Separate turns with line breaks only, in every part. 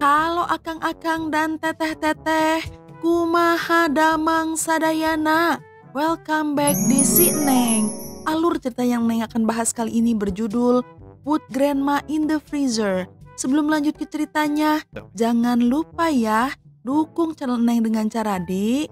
Halo akang-akang dan teteh-teteh, kumaha damang sadayana. Welcome back di Si Neng. Alur cerita yang Neng akan bahas kali ini berjudul Put Grandma in the Freezer. Sebelum lanjut ke ceritanya, jangan lupa ya, dukung channel Neng dengan cara di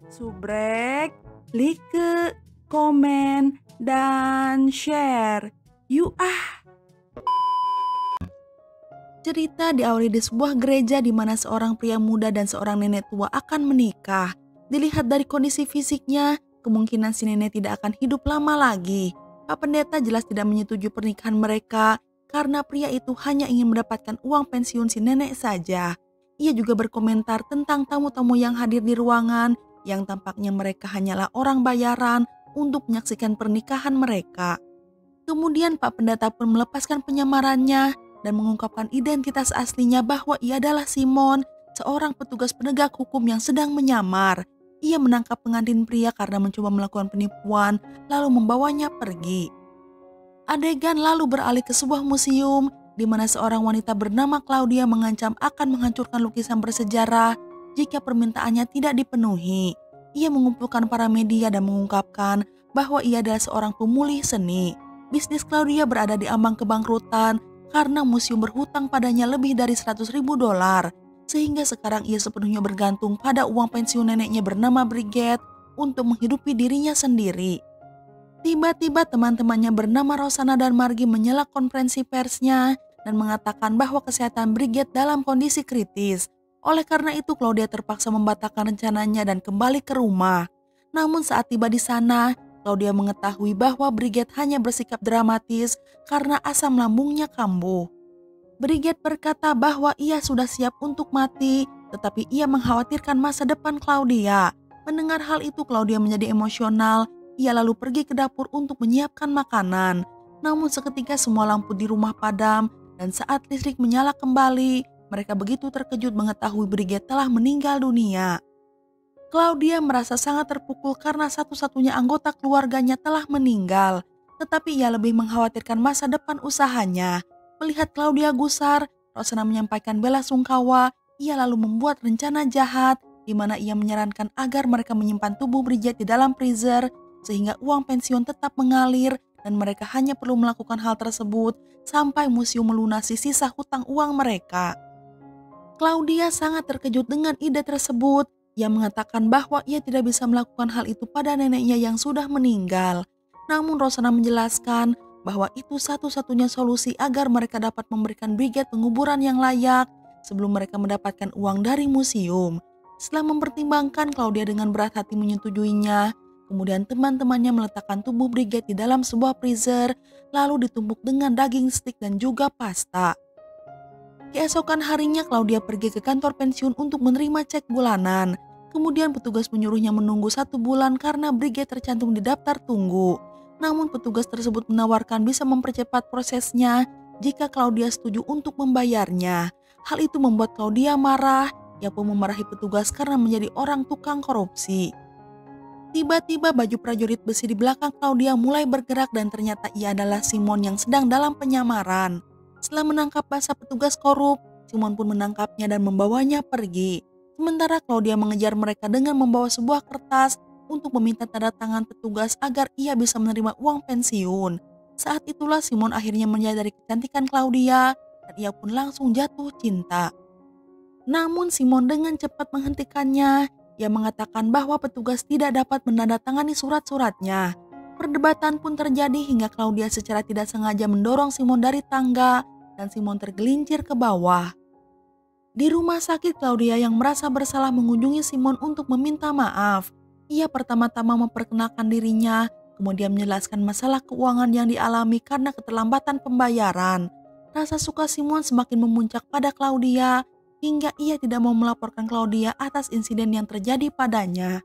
subrek, like, komen, dan share. Yuk Cerita diawali di sebuah gereja di mana seorang pria muda dan seorang nenek tua akan menikah. Dilihat dari kondisi fisiknya, kemungkinan si nenek tidak akan hidup lama lagi. Pak Pendeta jelas tidak menyetujui pernikahan mereka karena pria itu hanya ingin mendapatkan uang pensiun si nenek saja. Ia juga berkomentar tentang tamu-tamu yang hadir di ruangan yang tampaknya mereka hanyalah orang bayaran untuk menyaksikan pernikahan mereka. Kemudian Pak Pendeta pun melepaskan penyamarannya dan mengungkapkan identitas aslinya bahwa ia adalah Simon, seorang petugas penegak hukum yang sedang menyamar. Ia menangkap pengantin pria karena mencoba melakukan penipuan, lalu membawanya pergi. Adegan lalu beralih ke sebuah museum, di mana seorang wanita bernama Claudia mengancam akan menghancurkan lukisan bersejarah jika permintaannya tidak dipenuhi. Ia mengumpulkan para media dan mengungkapkan bahwa ia adalah seorang pemulih seni. Bisnis Claudia berada di ambang kebangkrutan karena museum berhutang padanya lebih dari $100.000, sehingga sekarang ia sepenuhnya bergantung pada uang pensiun neneknya bernama Bridget untuk menghidupi dirinya sendiri. Tiba-tiba teman-temannya bernama Rosanna dan Margie menyela konferensi persnya dan mengatakan bahwa kesehatan Bridget dalam kondisi kritis. Oleh karena itu Claudia terpaksa membatalkan rencananya dan kembali ke rumah. Namun saat tiba di sana, Claudia mengetahui bahwa Bridget hanya bersikap dramatis karena asam lambungnya kambuh. Bridget berkata bahwa ia sudah siap untuk mati, tetapi ia mengkhawatirkan masa depan Claudia. Mendengar hal itu Claudia menjadi emosional, ia lalu pergi ke dapur untuk menyiapkan makanan. Namun seketika semua lampu di rumah padam dan saat listrik menyala kembali, mereka begitu terkejut mengetahui Bridget telah meninggal dunia. Claudia merasa sangat terpukul karena satu-satunya anggota keluarganya telah meninggal, tetapi ia lebih mengkhawatirkan masa depan usahanya. Melihat Claudia gusar, Rosanna menyampaikan bela sungkawa. Ia lalu membuat rencana jahat di mana ia menyarankan agar mereka menyimpan tubuh Bridget di dalam freezer sehingga uang pensiun tetap mengalir dan mereka hanya perlu melakukan hal tersebut sampai museum melunasi sisa hutang uang mereka. Claudia sangat terkejut dengan ide tersebut. Ia mengatakan bahwa ia tidak bisa melakukan hal itu pada neneknya yang sudah meninggal. Namun Rosanna menjelaskan bahwa itu satu-satunya solusi agar mereka dapat memberikan Bridget penguburan yang layak sebelum mereka mendapatkan uang dari museum. Setelah mempertimbangkan, Claudia dengan berat hati menyetujuinya. Kemudian teman-temannya meletakkan tubuh Bridget di dalam sebuah freezer, lalu ditumbuk dengan daging stik dan juga pasta. Keesokan harinya Claudia pergi ke kantor pensiun untuk menerima cek bulanan. Kemudian petugas menyuruhnya menunggu 1 bulan karena Bridget tercantum di daftar tunggu. Namun petugas tersebut menawarkan bisa mempercepat prosesnya jika Claudia setuju untuk membayarnya. Hal itu membuat Claudia marah. Ia pun memarahi petugas karena menjadi orang tukang korupsi. Tiba-tiba baju prajurit besi di belakang Claudia mulai bergerak dan ternyata ia adalah Simon yang sedang dalam penyamaran. Setelah menangkap basah petugas korup, Simon pun menangkapnya dan membawanya pergi. Sementara Claudia mengejar mereka dengan membawa sebuah kertas untuk meminta tanda tangan petugas agar ia bisa menerima uang pensiun. Saat itulah Simon akhirnya menyadari kecantikan Claudia dan ia pun langsung jatuh cinta. Namun Simon dengan cepat menghentikannya. Ia mengatakan bahwa petugas tidak dapat menandatangani surat-suratnya. Perdebatan pun terjadi hingga Claudia secara tidak sengaja mendorong Simon dari tangga dan Simon tergelincir ke bawah. Di rumah sakit Claudia yang merasa bersalah mengunjungi Simon untuk meminta maaf. Ia pertama-tama memperkenalkan dirinya, kemudian menjelaskan masalah keuangan yang dialami karena keterlambatan pembayaran. Rasa suka Simon semakin memuncak pada Claudia hingga ia tidak mau melaporkan Claudia atas insiden yang terjadi padanya.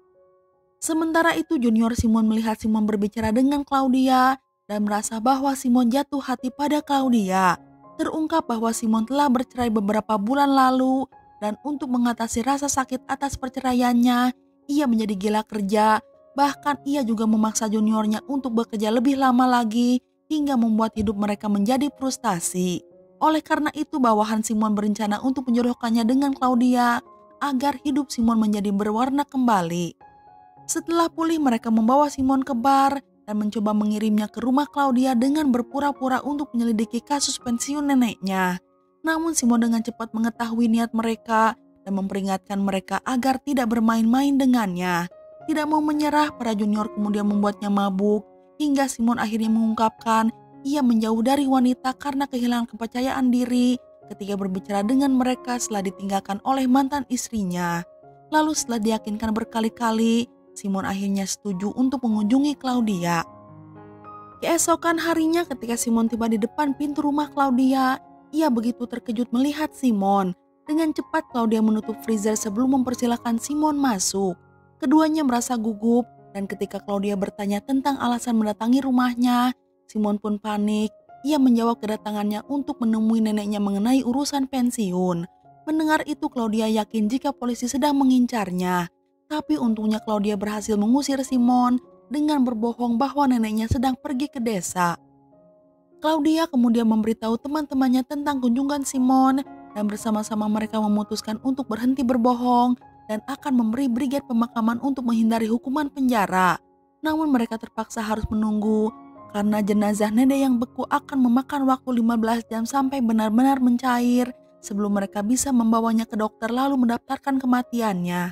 Sementara itu Junior Simon melihat Simon berbicara dengan Claudia dan merasa bahwa Simon jatuh hati pada Claudia. Terungkap bahwa Simon telah bercerai beberapa bulan lalu dan untuk mengatasi rasa sakit atas perceraiannya, ia menjadi gila kerja. Bahkan ia juga memaksa juniornya untuk bekerja lebih lama lagi hingga membuat hidup mereka menjadi frustasi. Oleh karena itu bawahan Simon berencana untuk menjodohkannya dengan Claudia agar hidup Simon menjadi berwarna kembali. Setelah pulih mereka membawa Simon ke bar dan mencoba mengirimnya ke rumah Claudia dengan berpura-pura untuk menyelidiki kasus pensiun neneknya. Namun Simon dengan cepat mengetahui niat mereka dan memperingatkan mereka agar tidak bermain-main dengannya. Tidak mau menyerah, para junior kemudian membuatnya mabuk hingga Simon akhirnya mengungkapkan ia menjauh dari wanita karena kehilangan kepercayaan diri ketika berbicara dengan mereka setelah ditinggalkan oleh mantan istrinya. Lalu setelah diyakinkan berkali-kali, Simon akhirnya setuju untuk mengunjungi Claudia. Keesokan harinya ketika Simon tiba di depan pintu rumah Claudia, ia begitu terkejut melihat Simon. Dengan cepat Claudia menutup freezer sebelum mempersilahkan Simon masuk. Keduanya merasa gugup dan ketika Claudia bertanya tentang alasan mendatangi rumahnya, Simon pun panik. Ia menjawab kedatangannya untuk menemui neneknya mengenai urusan pensiun. Mendengar itu Claudia yakin jika polisi sedang mengincarnya. Tapi untungnya Claudia berhasil mengusir Simon dengan berbohong bahwa neneknya sedang pergi ke desa. Claudia kemudian memberitahu teman-temannya tentang kunjungan Simon dan bersama-sama mereka memutuskan untuk berhenti berbohong dan akan memberi brigade pemakaman untuk menghindari hukuman penjara. Namun mereka terpaksa harus menunggu karena jenazah nenek yang beku akan memakan waktu 15 jam sampai benar-benar mencair sebelum mereka bisa membawanya ke dokter lalu mendaftarkan kematiannya.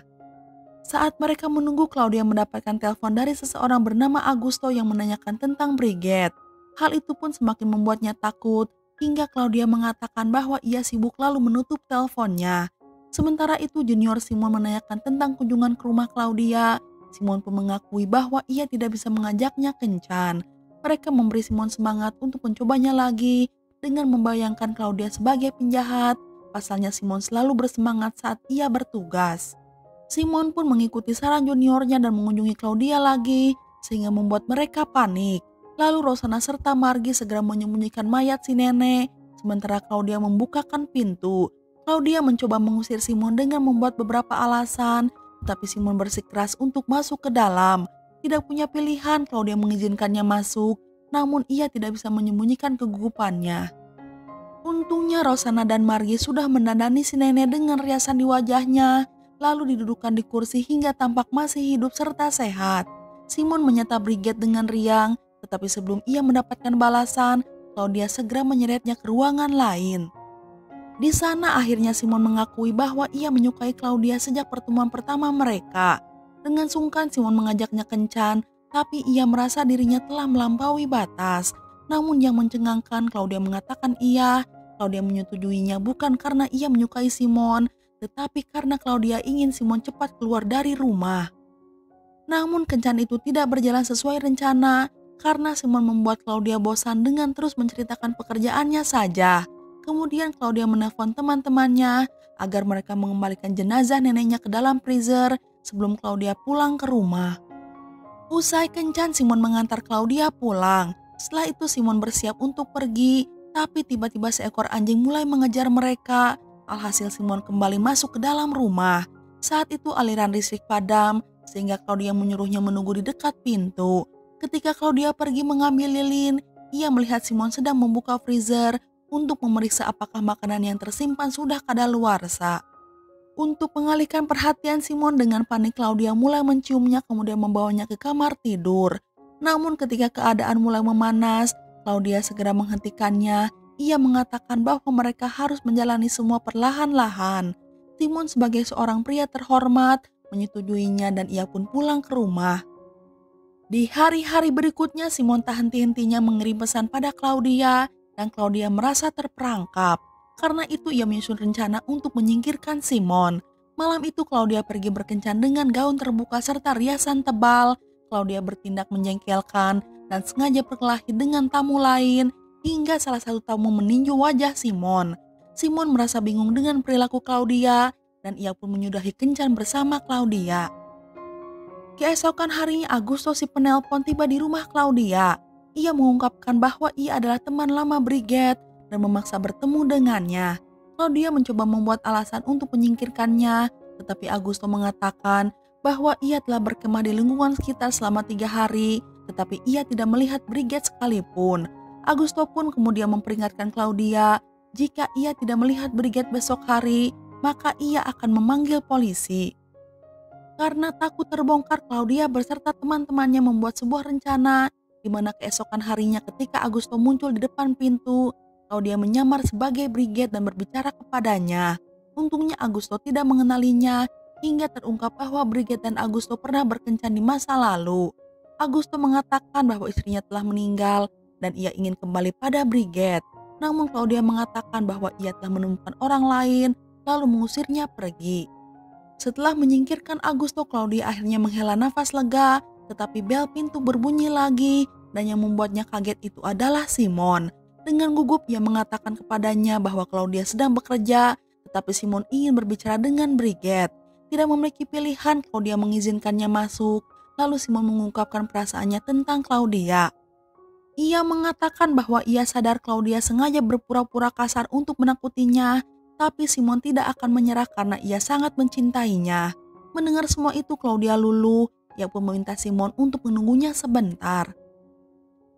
Saat mereka menunggu, Claudia mendapatkan telepon dari seseorang bernama Augusto yang menanyakan tentang brigade. Hal itu pun semakin membuatnya takut hingga Claudia mengatakan bahwa ia sibuk lalu menutup teleponnya. Sementara itu junior Simon menanyakan tentang kunjungan ke rumah Claudia. Simon pun mengakui bahwa ia tidak bisa mengajaknya kencan. Mereka memberi Simon semangat untuk mencobanya lagi dengan membayangkan Claudia sebagai penjahat. Pasalnya Simon selalu bersemangat saat ia bertugas. Simon pun mengikuti saran juniornya dan mengunjungi Claudia lagi sehingga membuat mereka panik. Lalu Rosanna serta Margie segera menyembunyikan mayat si nenek sementara Claudia membukakan pintu. Claudia mencoba mengusir Simon dengan membuat beberapa alasan, tetapi Simon bersikeras untuk masuk ke dalam. Tidak punya pilihan, Claudia mengizinkannya masuk, namun ia tidak bisa menyembunyikan kegugupannya. Untungnya Rosanna dan Margie sudah mendandani si nenek dengan riasan di wajahnya, lalu didudukkan di kursi hingga tampak masih hidup serta sehat. Simon menyapa brigade dengan riang, tetapi sebelum ia mendapatkan balasan, Claudia segera menyeretnya ke ruangan lain. Di sana akhirnya Simon mengakui bahwa ia menyukai Claudia sejak pertemuan pertama mereka. Dengan sungkan Simon mengajaknya kencan, tapi ia merasa dirinya telah melampaui batas. Namun yang mencengangkan, Claudia mengatakan iya. Claudia menyetujuinya bukan karena ia menyukai Simon, tetapi karena Claudia ingin Simon cepat keluar dari rumah. Namun kencan itu tidak berjalan sesuai rencana karena Simon membuat Claudia bosan dengan terus menceritakan pekerjaannya saja. Kemudian Claudia menelpon teman-temannya agar mereka mengembalikan jenazah neneknya ke dalam freezer sebelum Claudia pulang ke rumah. Usai kencan, Simon mengantar Claudia pulang. Setelah itu Simon bersiap untuk pergi, tapi tiba-tiba seekor anjing mulai mengejar mereka. Alhasil Simon kembali masuk ke dalam rumah. Saat itu aliran listrik padam sehingga Claudia menyuruhnya menunggu di dekat pintu. Ketika Claudia pergi mengambil lilin, ia melihat Simon sedang membuka freezer untuk memeriksa apakah makanan yang tersimpan sudah kadaluarsa. Untuk mengalihkan perhatian Simon dengan panik, Claudia mulai menciumnya kemudian membawanya ke kamar tidur. Namun ketika keadaan mulai memanas, Claudia segera menghentikannya. Ia mengatakan bahwa mereka harus menjalani semua perlahan-lahan. Simon sebagai seorang pria terhormat menyetujuinya dan ia pun pulang ke rumah. Di hari-hari berikutnya Simon tak henti-hentinya mengirim pesan pada Claudia dan Claudia merasa terperangkap. Karena itu ia menyusun rencana untuk menyingkirkan Simon. Malam itu Claudia pergi berkencan dengan gaun terbuka serta riasan tebal. Claudia bertindak menjengkelkan dan sengaja berkelahi dengan tamu lain hingga salah satu tamu meninju wajah Simon. Simon merasa bingung dengan perilaku Claudia dan ia pun menyudahi kencan bersama Claudia. Keesokan harinya Augusto si penelpon tiba di rumah Claudia. Ia mengungkapkan bahwa ia adalah teman lama brigade dan memaksa bertemu dengannya. Claudia mencoba membuat alasan untuk menyingkirkannya, tetapi Augusto mengatakan bahwa ia telah berkemah di lingkungan sekitar selama 3 hari, tetapi ia tidak melihat brigade sekalipun. Augusto pun kemudian memperingatkan Claudia Jika ia tidak melihat Brigette besok hari, maka ia akan memanggil polisi. Karena takut terbongkar, Claudia beserta teman-temannya membuat sebuah rencana di mana keesokan harinya ketika Augusto muncul di depan pintu, Claudia menyamar sebagai Brigette dan berbicara kepadanya. Untungnya Augusto tidak mengenalinya hingga terungkap bahwa Brigette dan Augusto pernah berkencan di masa lalu. Augusto mengatakan bahwa istrinya telah meninggal dan ia ingin kembali pada Brigette. Namun Claudia mengatakan bahwa ia telah menemukan orang lain lalu mengusirnya pergi. Setelah menyingkirkan Augusto, Claudia akhirnya menghela nafas lega, tetapi bel pintu berbunyi lagi dan yang membuatnya kaget itu adalah Simon. Dengan gugup ia mengatakan kepadanya bahwa Claudia sedang bekerja, tetapi Simon ingin berbicara dengan Brigette. Tidak memiliki pilihan, Claudia mengizinkannya masuk, lalu Simon mengungkapkan perasaannya tentang Claudia. Ia mengatakan bahwa ia sadar Claudia sengaja berpura-pura kasar untuk menakutinya, tapi Simon tidak akan menyerah karena ia sangat mencintainya. Mendengar semua itu, Claudia luluh. Ia pun meminta Simon untuk menunggunya sebentar.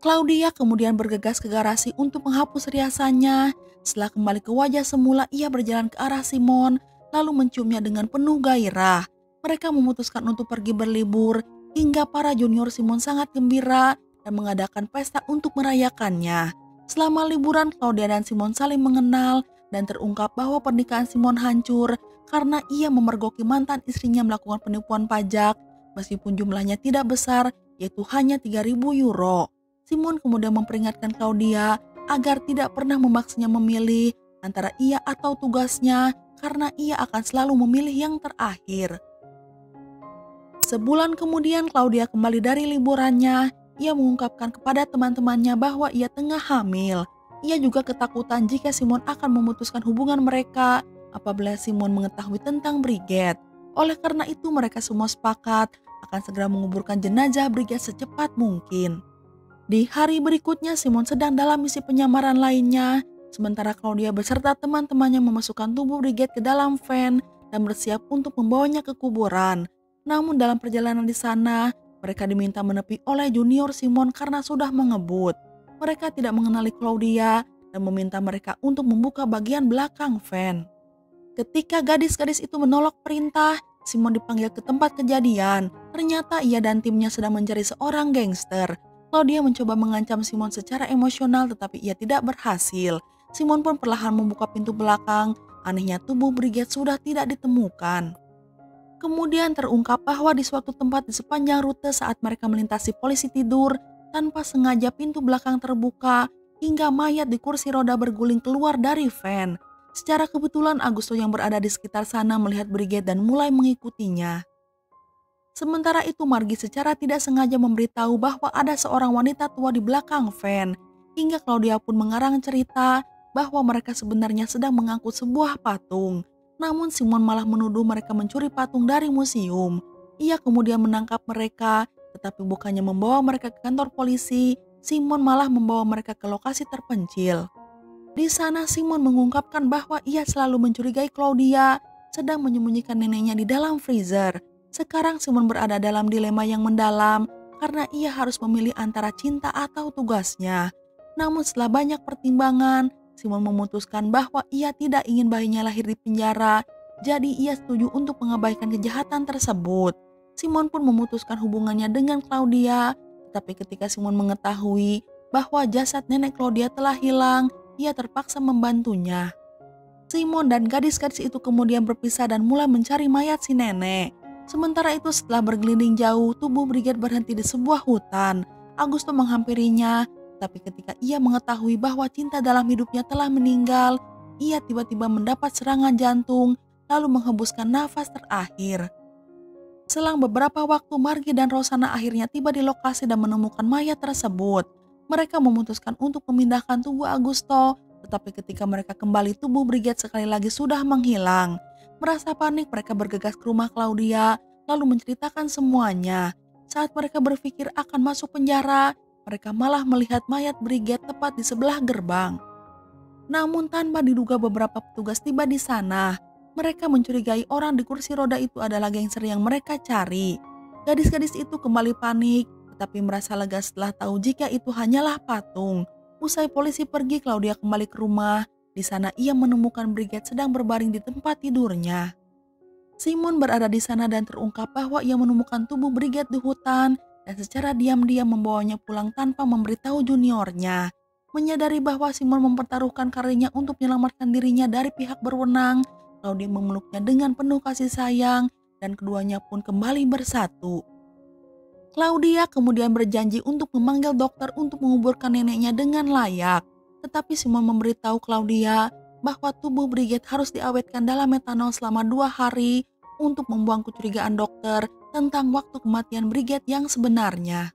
Claudia kemudian bergegas ke garasi untuk menghapus riasannya. Setelah kembali ke wajah semula, ia berjalan ke arah Simon, lalu menciumnya dengan penuh gairah. Mereka memutuskan untuk pergi berlibur, hingga para junior Simon sangat gembira dan mengadakan pesta untuk merayakannya. Selama liburan, Claudia dan Simon saling mengenal dan terungkap bahwa pernikahan Simon hancur karena ia memergoki mantan istrinya melakukan penipuan pajak meskipun jumlahnya tidak besar, yaitu hanya 3.000 euro. Simon kemudian memperingatkan Claudia agar tidak pernah memaksanya memilih antara ia atau tugasnya karena ia akan selalu memilih yang terakhir. Sebulan kemudian Claudia kembali dari liburannya. Ia mengungkapkan kepada teman-temannya bahwa ia tengah hamil. Ia juga ketakutan jika Simon akan memutuskan hubungan mereka apabila Simon mengetahui tentang Brigette. Oleh karena itu mereka semua sepakat akan segera menguburkan jenazah Brigette secepat mungkin. Di hari berikutnya Simon sedang dalam misi penyamaran lainnya, sementara Claudia beserta teman-temannya memasukkan tubuh Brigette ke dalam van dan bersiap untuk membawanya ke kuburan. Namun dalam perjalanan di sana, mereka diminta menepi oleh junior Simon karena sudah mengebut. Mereka tidak mengenali Claudia dan meminta mereka untuk membuka bagian belakang van. Ketika gadis-gadis itu menolak perintah, Simon dipanggil ke tempat kejadian. Ternyata ia dan timnya sedang mencari seorang gangster. Claudia mencoba mengancam Simon secara emosional tetapi ia tidak berhasil. Simon pun perlahan membuka pintu belakang. Anehnya tubuh Brigette sudah tidak ditemukan. Kemudian terungkap bahwa di suatu tempat di sepanjang rute saat mereka melintasi polisi tidur, tanpa sengaja pintu belakang terbuka hingga mayat di kursi roda berguling keluar dari van. Secara kebetulan Augusto yang berada di sekitar sana melihat Brigette dan mulai mengikutinya. Sementara itu Margi secara tidak sengaja memberitahu bahwa ada seorang wanita tua di belakang van. Hingga Claudia pun mengarang cerita bahwa mereka sebenarnya sedang mengangkut sebuah patung. Namun Simon malah menuduh mereka mencuri patung dari museum. Ia kemudian menangkap mereka, tetapi bukannya membawa mereka ke kantor polisi, Simon malah membawa mereka ke lokasi terpencil. Di sana Simon mengungkapkan bahwa ia selalu mencurigai Claudia sedang menyembunyikan neneknya di dalam freezer. Sekarang Simon berada dalam dilema yang mendalam karena ia harus memilih antara cinta atau tugasnya. Namun setelah banyak pertimbangan, Simon memutuskan bahwa ia tidak ingin bayinya lahir di penjara, jadi ia setuju untuk mengabaikan kejahatan tersebut. Simon pun memutuskan hubungannya dengan Claudia, tetapi ketika Simon mengetahui bahwa jasad nenek Claudia telah hilang, ia terpaksa membantunya. Simon dan gadis-gadis itu kemudian berpisah dan mulai mencari mayat si nenek. Sementara itu setelah bergelinding jauh, tubuh Brigette berhenti di sebuah hutan. Augusto menghampirinya. Tapi ketika ia mengetahui bahwa cinta dalam hidupnya telah meninggal, ia tiba-tiba mendapat serangan jantung lalu menghembuskan nafas terakhir. Selang beberapa waktu Margi dan Rosana akhirnya tiba di lokasi dan menemukan mayat tersebut. Mereka memutuskan untuk memindahkan tubuh Augusto, tetapi ketika mereka kembali tubuh Brigette sekali lagi sudah menghilang. Merasa panik mereka bergegas ke rumah Claudia lalu menceritakan semuanya. Saat mereka berpikir akan masuk penjara, mereka malah melihat mayat Brigette tepat di sebelah gerbang. Namun tanpa diduga beberapa petugas tiba di sana. Mereka mencurigai orang di kursi roda itu adalah gangster yang mereka cari. Gadis-gadis itu kembali panik, tetapi merasa lega setelah tahu jika itu hanyalah patung. Usai polisi pergi, Claudia kembali ke rumah. Di sana ia menemukan Brigette sedang berbaring di tempat tidurnya. Simon berada di sana dan terungkap bahwa ia menemukan tubuh Brigette di hutan dan secara diam-diam membawanya pulang tanpa memberitahu juniornya. Menyadari bahwa Simon mempertaruhkan karirnya untuk menyelamatkan dirinya dari pihak berwenang, Claudia memeluknya dengan penuh kasih sayang dan keduanya pun kembali bersatu. Claudia kemudian berjanji untuk memanggil dokter untuk menguburkan neneknya dengan layak. Tetapi Simon memberitahu Claudia bahwa tubuh Brigette harus diawetkan dalam metanol selama 2 hari untuk membuang kecurigaan dokter tentang waktu kematian Brigette yang sebenarnya.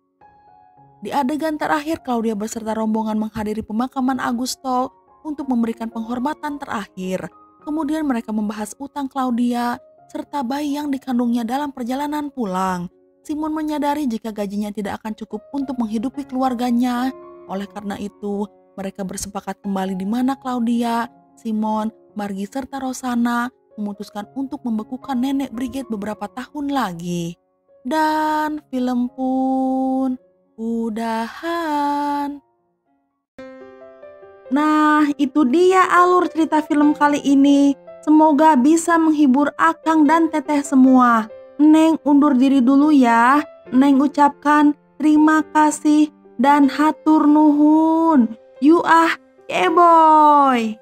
Di adegan terakhir, Claudia beserta rombongan menghadiri pemakaman Augusto untuk memberikan penghormatan terakhir. Kemudian mereka membahas utang Claudia serta bayi yang dikandungnya dalam perjalanan pulang. Simon menyadari jika gajinya tidak akan cukup untuk menghidupi keluarganya. Oleh karena itu, mereka bersepakat kembali di mana Claudia, Simon, Margie serta Rosanna memutuskan untuk membekukan nenek Brigette beberapa tahun lagi. Dan film pun udahan. Nah, itu dia alur cerita film kali ini. Semoga bisa menghibur Akang dan Teteh semua. Neng undur diri dulu ya. Neng ucapkan terima kasih dan hatur nuhun. You keboy.